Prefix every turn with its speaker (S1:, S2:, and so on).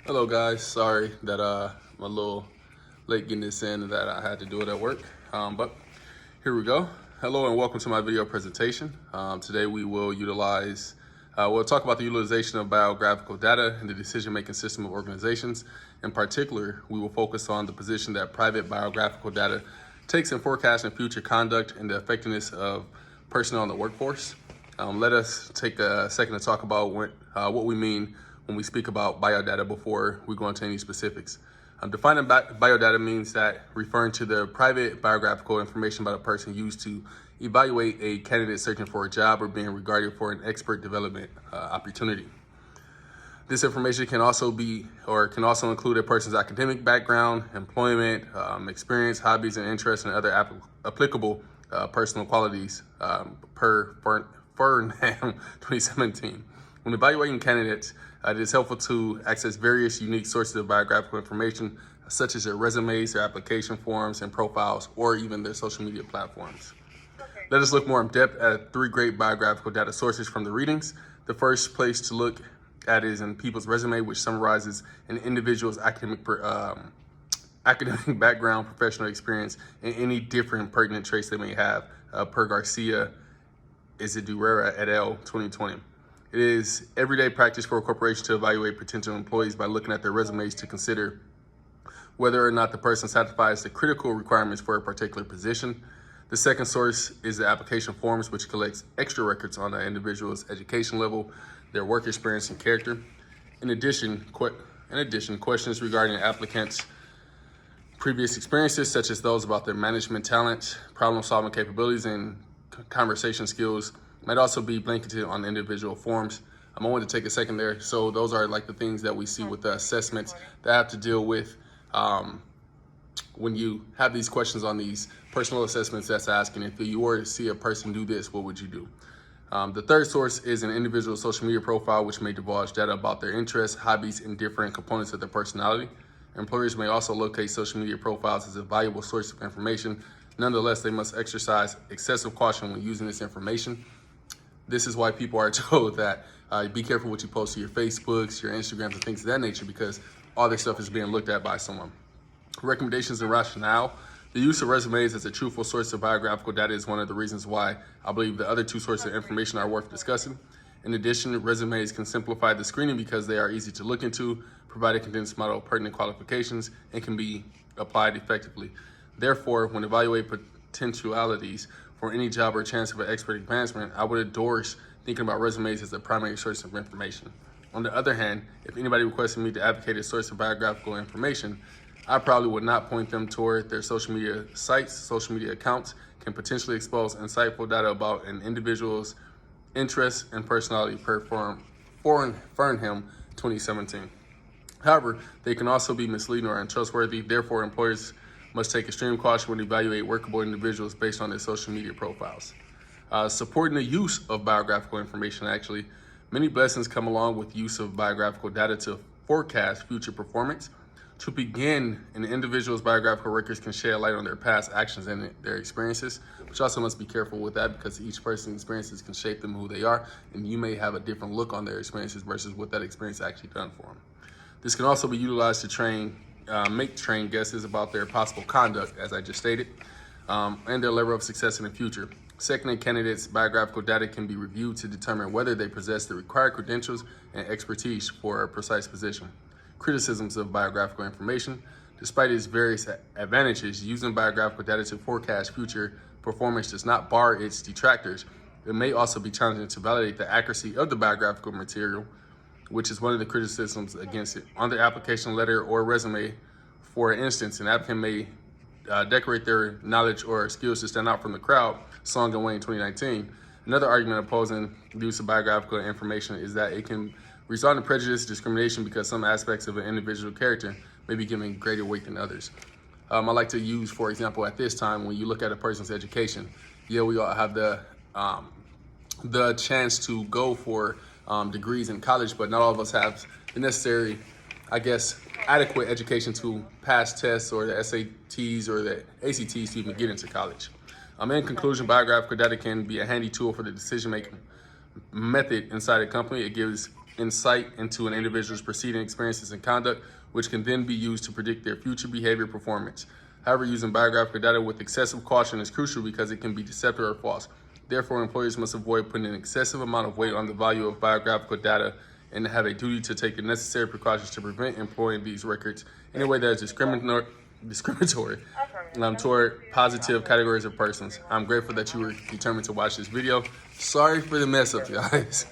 S1: Hello guys, sorry that I'm a little late getting this in and that I had to do it at work. But here we go. Hello and welcome to my video presentation. Today we will we'll talk about the utilization of biographical data in the decision-making system of organizations. In particular, we will focus on the position that private biographical data takes in forecasting future conduct and the effectiveness of personnel in the workforce. Let us take a second to talk about what we mean when we speak about biodata before we go into any specifics. Defining biodata means that referring to the private biographical information about a person used to evaluate a candidate searching for a job or being regarded for an expert development opportunity. This information can also include a person's academic background, employment, experience, hobbies, and interests, and other applicable personal qualities per Farnham 2017. When evaluating candidates, it is helpful to access various unique sources of biographical information, such as their resumes, their application forms and profiles, or even their social media platforms. Let us look more in depth at 3 great biographical data sources from the readings. The first place to look at is in people's resume, which summarizes an individual's academic background, professional experience, and any different pertinent traits they may have, per Garcia Isidurera et al. 2020. It is everyday practice for a corporation to evaluate potential employees by looking at their resumes to consider whether or not the person satisfies the critical requirements for a particular position. The second source is the application forms, which collects extra records on an individual's education level, their work experience, and character. In addition, questions regarding applicants' previous experiences, such as those about their management talents, problem-solving capabilities, and conversation skills, might also be blanketed on individual forms. I want to take a second there. So those are like the things that we see with the assessments that have to deal with when you have these questions on these personal assessments that's asking, if you were to see a person do this, what would you do? The third source is an individual's social media profile, which may divulge data about their interests, hobbies, and different components of their personality. Employers may also locate social media profiles as a valuable source of information. Nonetheless, they must exercise excessive caution when using this information. This is why people are told that be careful what you post to your Facebooks, your Instagrams, and things of that nature, because all this stuff is being looked at by someone. Recommendations and rationale. The use of resumes as a truthful source of biographical data is one of the reasons why I believe the other 2 sources of information are worth discussing. In addition, resumes can simplify the screening because they are easy to look into, provide a condensed model of pertinent qualifications, and can be applied effectively. Therefore, when evaluating potentialities for any job or chance of an expert advancement, I would endorse thinking about resumes as the primary source of information. On the other hand, if anybody requested me to advocate a source of biographical information, I probably would not point them toward their social media sites. Social media accounts can potentially expose insightful data about an individual's interests and personality per Farnham 2017. However, they can also be misleading or untrustworthy. Therefore, employers must take extreme caution when evaluating workable individuals based on their social media profiles. Supporting the use of biographical information, actually, many blessings come along with use of biographical data to forecast future performance. To begin, an individual's biographical records can shed light on their past actions and their experiences, which also must be careful with that because each person's experiences can shape them who they are, and you may have a different look on their experiences versus what that experience actually done for them. This can also be utilized to make trained guesses about their possible conduct, as I just stated, and their level of success in the future. Second, candidates' biographical data can be reviewed to determine whether they possess the required credentials and expertise for a precise position. Criticisms of biographical information. Despite its various advantages, using biographical data to forecast future performance does not bar its detractors. It may also be challenging to validate the accuracy of the biographical material, which is one of the criticisms against it. On the application letter or resume, for instance, an applicant may decorate their knowledge or skills to stand out from the crowd, Song and Wayne 2019. Another argument opposing the use of biographical information is that it can result in prejudice, discrimination, because some aspects of an individual character may be given greater weight than others. I like to use, for example, at this time, when you look at a person's education, we all have the chance to go for degrees in college, but not all of us have the necessary, adequate education to pass tests or the SATs or the ACTs to even get into college. In conclusion, biographical data can be a handy tool for the decision-making method inside a company. It gives insight into an individual's preceding experiences and conduct, which can then be used to predict their future behavior performance. However, using biographical data with excessive caution is crucial because it can be deceptive or false. Therefore, employers must avoid putting an excessive amount of weight on the value of biographical data and have a duty to take the necessary precautions to prevent employing these records in a way that is discriminatory toward positive categories of persons. I'm grateful that you were determined to watch this video. Sorry for the mess up, guys.